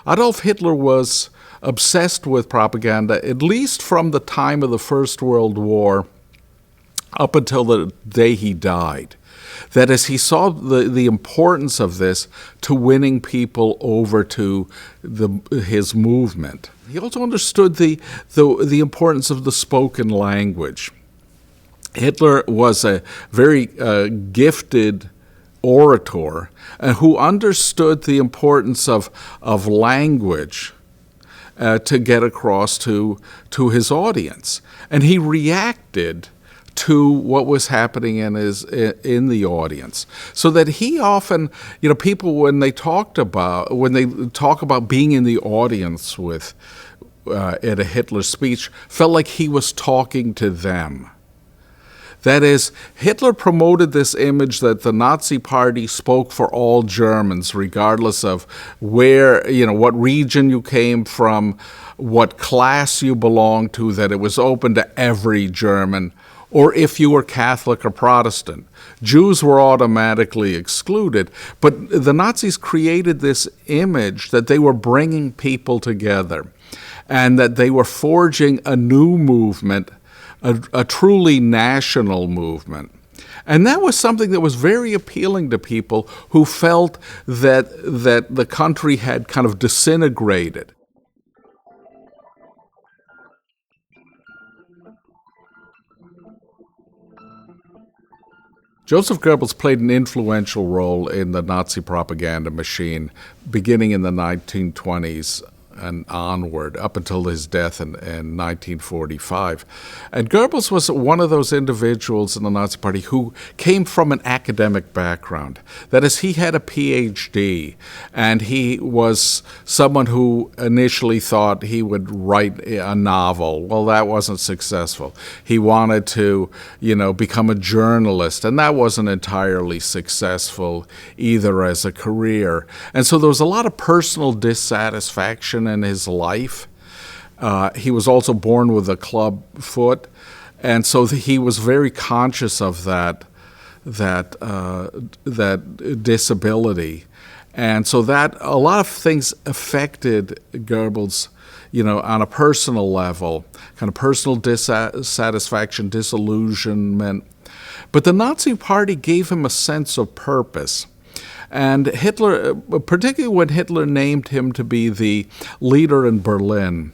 Adolf Hitler was obsessed with propaganda, at least from the time of the First World War up until the day he died. That is, he saw the importance of this to winning people over to his movement. He also understood the importance of the spoken language. Hitler was a very gifted orator who understood the importance of language to get across to his audience. And he reacted to what was happening in the audience, so that he often, people when they talk about being in the audience with at a Hitler speech, felt like he was talking to them. That is, Hitler promoted this image that the Nazi Party spoke for all Germans, regardless of where, what region you came from, what class you belonged to, that it was open to every German, or if you were Catholic or Protestant. Jews were automatically excluded, but the Nazis created this image that they were bringing people together and that they were forging a new movement, a truly national movement. And that was something that was very appealing to people who felt that the country had kind of disintegrated. Joseph Goebbels played an influential role in the Nazi propaganda machine beginning in the 1920s and onward, up until his death in 1945. And Goebbels was one of those individuals in the Nazi Party who came from an academic background. That is, he had a PhD, and he was someone who initially thought he would write a novel. Well, that wasn't successful. He wanted to, become a journalist, and that wasn't entirely successful either as a career. And so there was a lot of personal dissatisfaction in his life. He was also born with a club foot, and so he was very conscious of that disability, and so that a lot of things affected Goebbels, on a personal level, kind of personal dissatisfaction, disillusionment. But the Nazi Party gave him a sense of purpose. And Hitler, particularly when Hitler named him to be the leader in Berlin,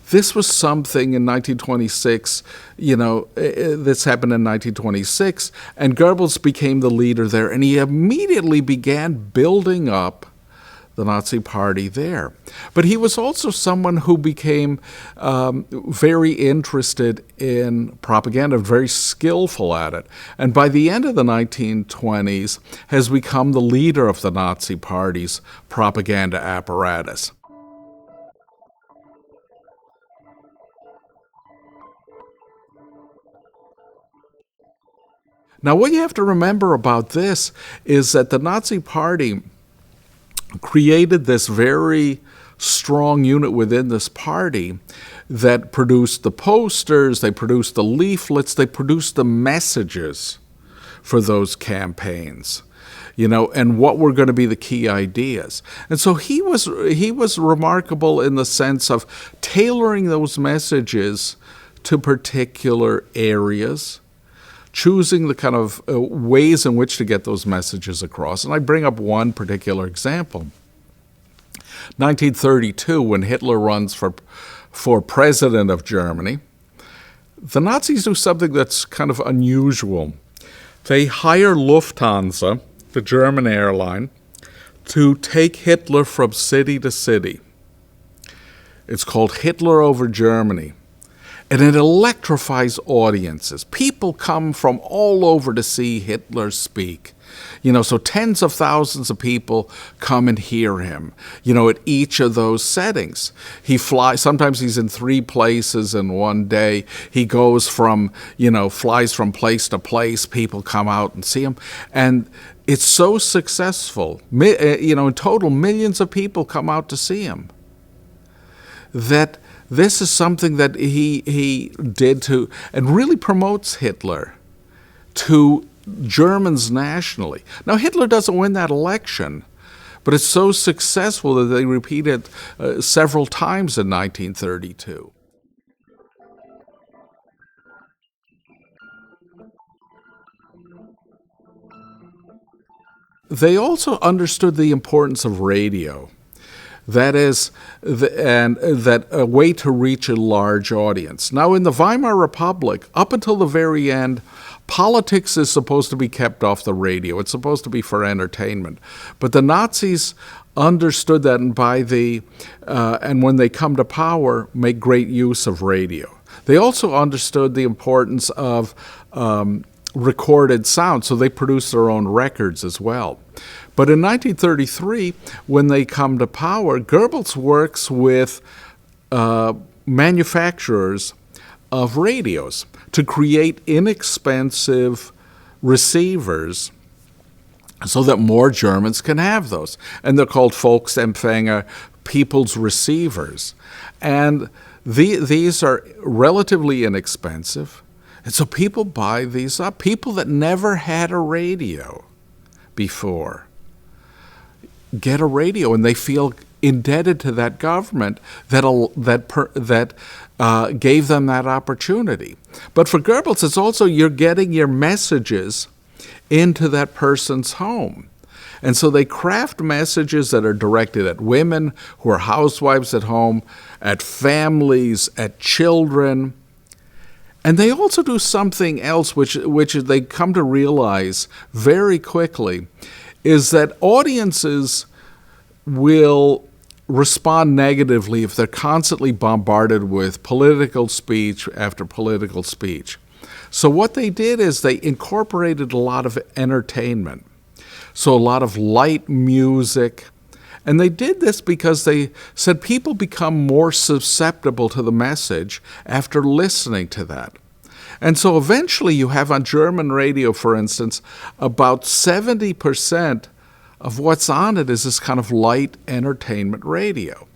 this was something in 1926, this happened in 1926, and Goebbels became the leader there, and he immediately began building up the Nazi Party there. But he was also someone who became very interested in propaganda, very skillful at it. And by the end of the 1920s, has become the leader of the Nazi Party's propaganda apparatus. Now, what you have to remember about this is that the Nazi Party created this very strong unit within this party that produced the posters, they produced the leaflets, they produced the messages for those campaigns, and what were going to be the key ideas. And so he was remarkable in the sense of tailoring those messages to particular areas, choosing the kind of ways in which to get those messages across. And I bring up one particular example. 1932, when Hitler runs for president of Germany, the Nazis do something that's kind of unusual. They hire Lufthansa, the German airline, to take Hitler from city to city. It's called Hitler Over Germany. And it electrifies audiences. People come from all over to see Hitler speak. So tens of thousands of people come and hear him, at each of those settings. He flies, sometimes he's in 3 places in one day. He goes flies from place to place. People come out and see him. And it's so successful. In total, millions of people come out to see him. That this is something that he did to, and really promotes Hitler to Germans nationally. Now, Hitler doesn't win that election, But it's so successful that they repeat it several times in 1932. They also understood the importance of radio. That is, that a way to reach a large audience. Now, in the Weimar Republic, up until the very end, politics is supposed to be kept off the radio. It's supposed to be for entertainment. But the Nazis understood that, and when they come to power, make great use of radio. They also understood the importance of recorded sound, so they produced their own records as well. But in 1933, when they come to power, Goebbels works with manufacturers of radios to create inexpensive receivers so that more Germans can have those. And they're called Volksempfänger, people's receivers. And these are relatively inexpensive. And so people buy these up. People that never had a radio before get a radio, and they feel indebted to that government that gave them that opportunity. But for Goebbels, it's also you're getting your messages into that person's home. And so they craft messages that are directed at women who are housewives at home, at families, at children. And they also do something else, which they come to realize very quickly, is that audiences will respond negatively if they're constantly bombarded with political speech after political speech. So what they did is they incorporated a lot of entertainment. So a lot of light music. And they did this because they said people become more susceptible to the message after listening to that. And so eventually you have on German radio, for instance, about 70% of what's on it is this kind of light entertainment radio.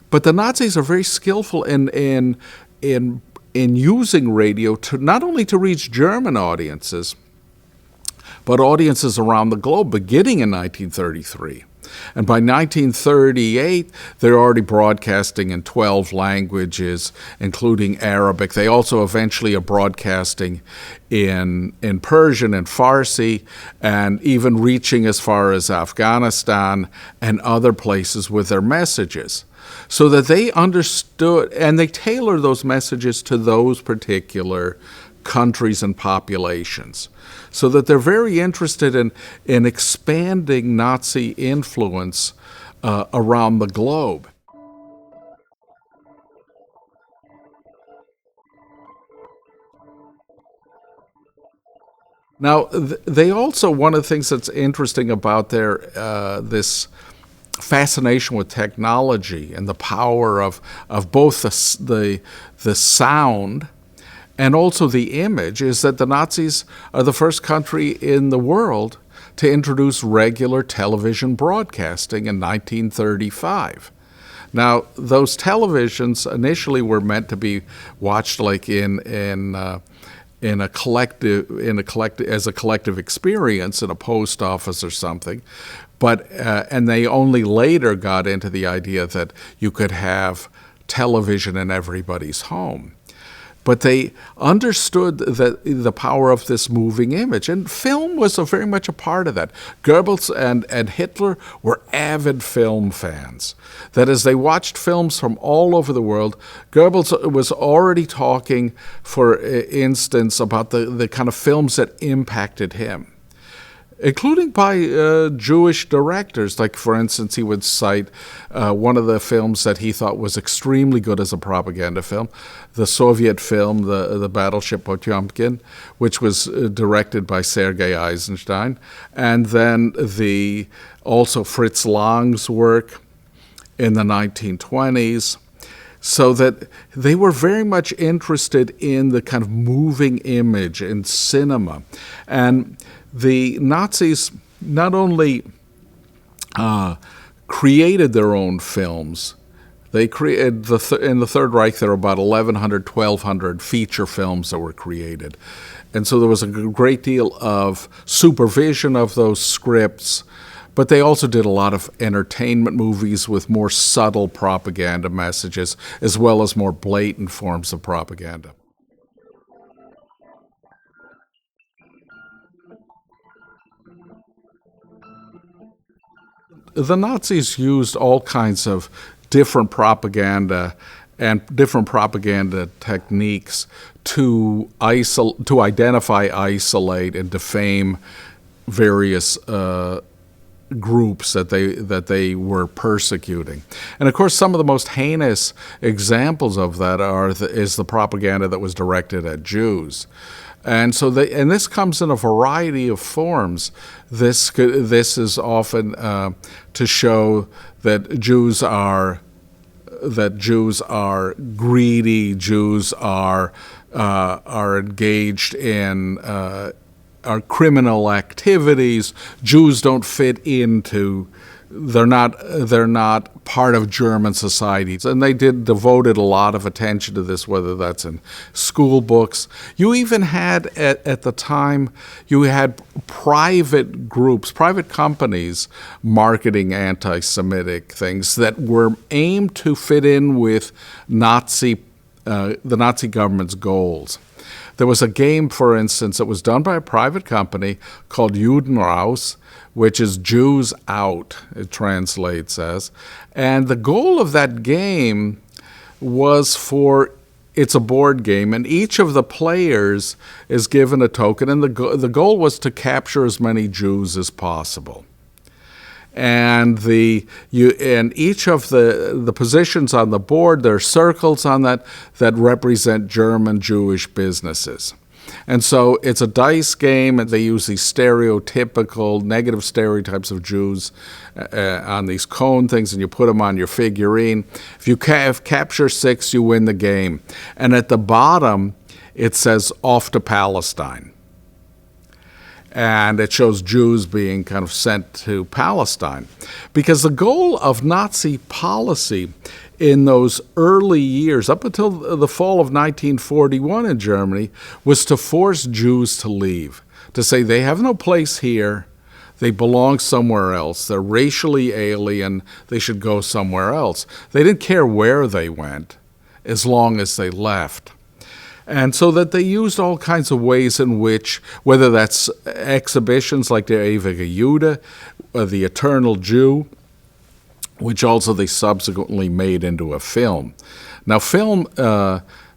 But the Nazis are very skillful in using radio to not only to reach German audiences, but audiences around the globe, beginning in 1933. And by 1938, they're already broadcasting in 12 languages, including Arabic. They also eventually are broadcasting in Persian and Farsi, and even reaching as far as Afghanistan and other places with their messages. So that they understood, and they tailor those messages to those particular countries and populations, so that they're very interested in expanding Nazi influence around the globe. Now, they also, one of the things that's interesting about their this fascination with technology and the power of both the sound and also the image is that the Nazis are the first country in the world to introduce regular television broadcasting in 1935. Now, those televisions initially were meant to be watched like in a collective experience in a post office or something, but and they only later got into the idea that you could have television in everybody's home. But they understood that the power of this moving image, and film was very much a part of that. Goebbels and Hitler were avid film fans. That is, they watched films from all over the world. Goebbels was already talking, for instance, about the kind of films that impacted him, including by Jewish directors. Like, for instance, he would cite one of the films that he thought was extremely good as a propaganda film, the Soviet film, the Battleship Potemkin, which was directed by Sergei Eisenstein, and then also Fritz Lang's work in the 1920s. So that they were very much interested in the kind of moving image in cinema. And the Nazis not only created their own films, they created, in the Third Reich, there were about 1,100, 1,200 feature films that were created. And so there was a great deal of supervision of those scripts, But they also did a lot of entertainment movies with more subtle propaganda messages, as well as more blatant forms of propaganda. The Nazis used all kinds of different propaganda and different propaganda techniques to identify, isolate, and defame various groups that they were persecuting. And of course, some of the most heinous examples of that is the propaganda that was directed at Jews. And so this comes in a variety of forms. This is often to show that Jews are greedy, Jews are engaged in are criminal activities. Jews don't fit into. They're not part of German society, and they devoted a lot of attention to this, whether that's in school books. You even had at the time, you had private groups, private companies marketing anti-Semitic things that were aimed to fit in with the Nazi government's goals. There was a game, for instance, that was done by a private company called Juden raus, which is Jews out, it translates as. And the goal of that game was it's a board game, and each of the players is given a token, and the goal was to capture as many Jews as possible. And each of the positions on the board, there are circles on that represent German Jewish businesses. And so it's a dice game, and they use these stereotypical, negative stereotypes of Jews on these cone things, and you put them on your figurine. If you capture 6, you win the game. And at the bottom, it says, "Off to Palestine." And it shows Jews being kind of sent to Palestine. Because the goal of Nazi policy in those early years, up until the fall of 1941 in Germany, was to force Jews to leave, to say they have no place here, they belong somewhere else, they're racially alien, they should go somewhere else. They didn't care where they went, as long as they left. And so that they used all kinds of ways in which, whether that's exhibitions like the Ewige Jude, the Eternal Jew, which also they subsequently made into a film. Now,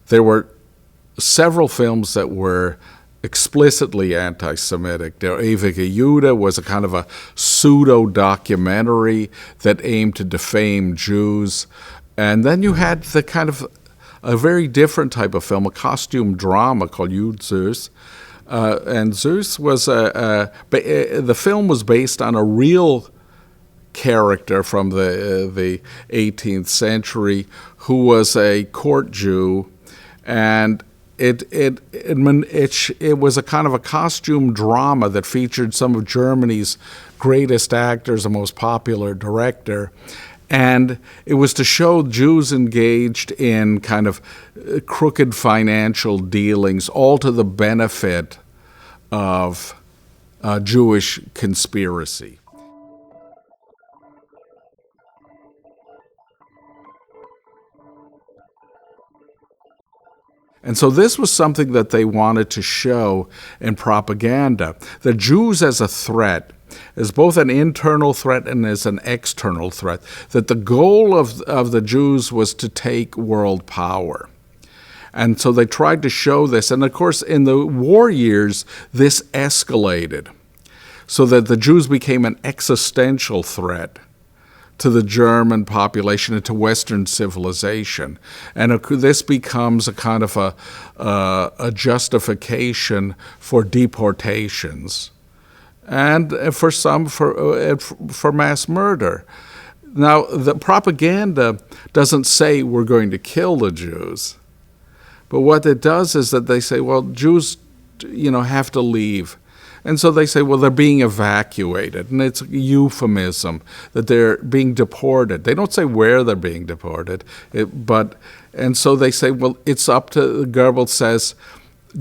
there were several films that were explicitly anti-Semitic. Der Ewige Jude was a kind of a pseudo-documentary that aimed to defame Jews. And then you had the kind of a very different type of film, a costume drama called Jude Zeus. And Zeus was the film was based on a real character from the 18th century who was a court Jew, and it was a kind of a costume drama that featured some of Germany's greatest actors, the most popular director. And it was to show Jews engaged in kind of crooked financial dealings, all to the benefit of Jewish conspiracy. And so this was something that they wanted to show in propaganda, the Jews as a threat, as both an internal threat and as an external threat, that the goal of the Jews was to take world power. And so they tried to show this. And of course, in the war years, this escalated so that the Jews became an existential threat to the German population and to Western civilization. And this becomes a kind of a justification for deportations, and for some for mass murder. Now, the propaganda doesn't say we're going to kill the Jews, but what it does is that they say, well, Jews, have to leave. And so they say, well, they're being evacuated, and it's a euphemism that they're being deported. They don't say where they're being deported, and so they say, well, it's up to, Goebbels says,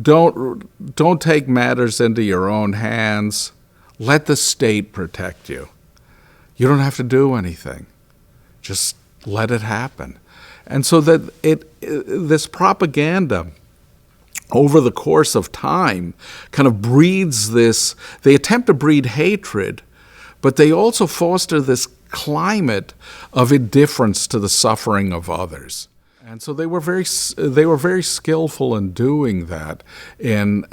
don't take matters into your own hands. Let the state protect you. You don't have to do anything. Just let it happen. And so that this propaganda over the course of time kind of breeds this, they attempt to breed hatred, but they also foster this climate of indifference to the suffering of others. And so they were very skillful in doing that, and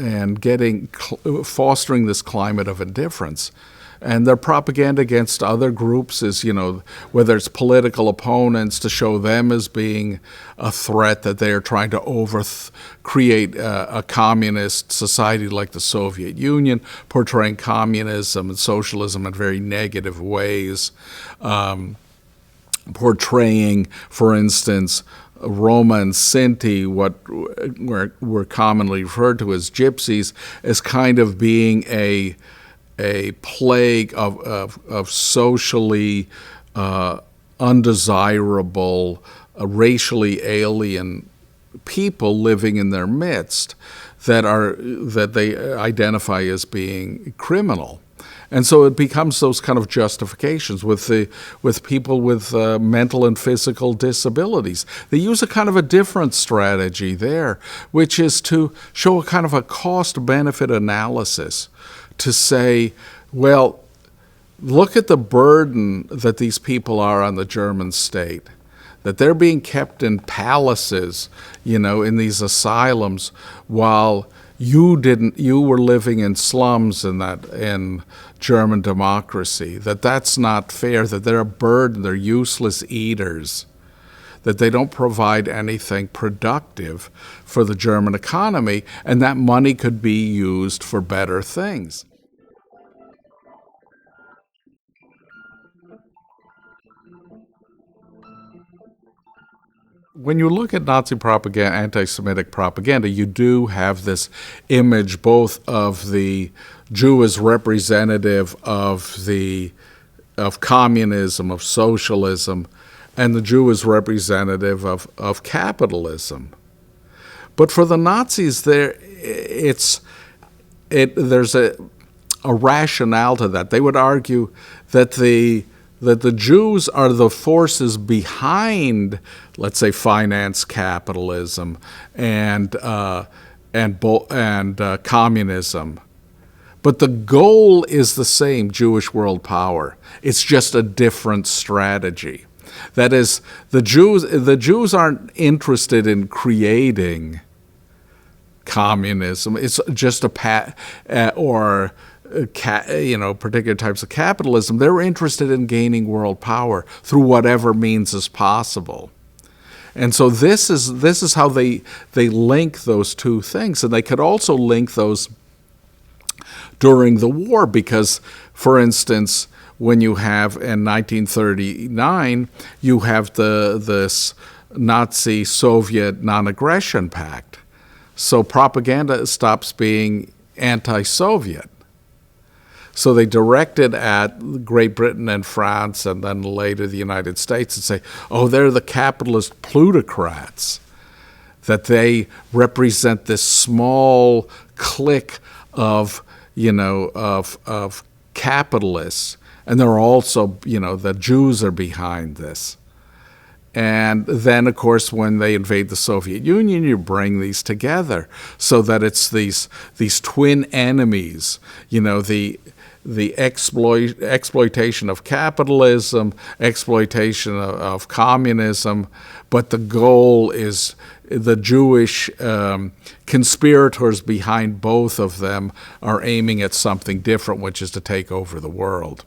fostering this climate of indifference. And their propaganda against other groups is, whether it's political opponents, to show them as being a threat, that they are trying to create a communist society like the Soviet Union, portraying communism and socialism in very negative ways, portraying, for instance, Roma and Sinti, what were commonly referred to as gypsies, as kind of being a plague of socially undesirable, racially alien people living in their midst that they identify as being criminal. And so it becomes those kind of justifications with people with mental and physical disabilities. They use a kind of a different strategy there, which is to show a kind of a cost-benefit analysis, to say, well, look at the burden that these people are on the German state, that they're being kept in palaces, in these asylums, while you were living in slums in German democracy, that's not fair, that they're a burden, they're useless eaters, that they don't provide anything productive for the German economy, and that money could be used for better things. When you look at Nazi propaganda, anti-Semitic propaganda, you do have this image both of the Jew as representative of communism, of socialism, and the Jew as representative of capitalism. But for the Nazis, there's a rationale to that. They would argue that the Jews are the forces behind, let's say, finance capitalism and communism. But the goal is the same, Jewish world power. It's just a different strategy. That is, the Jews aren't interested in creating communism. It's just particular types of capitalism. They're interested in gaining world power through whatever means is possible. And so this is how they link those two things. And they could also link those during the war, because, for instance, when you have in 1939, you have this Nazi-Soviet non-aggression pact. So propaganda stops being anti-Soviet. So they directed at Great Britain and France, and then later the United States, and say, oh, they're the capitalist plutocrats, that they represent this small clique of capitalists, and they're also, the Jews are behind this. And then, of course, when they invade the Soviet Union, you bring these together so that it's these twin enemies, the exploitation of capitalism, exploitation of communism, but the goal is the Jewish conspirators behind both of them are aiming at something different, which is to take over the world.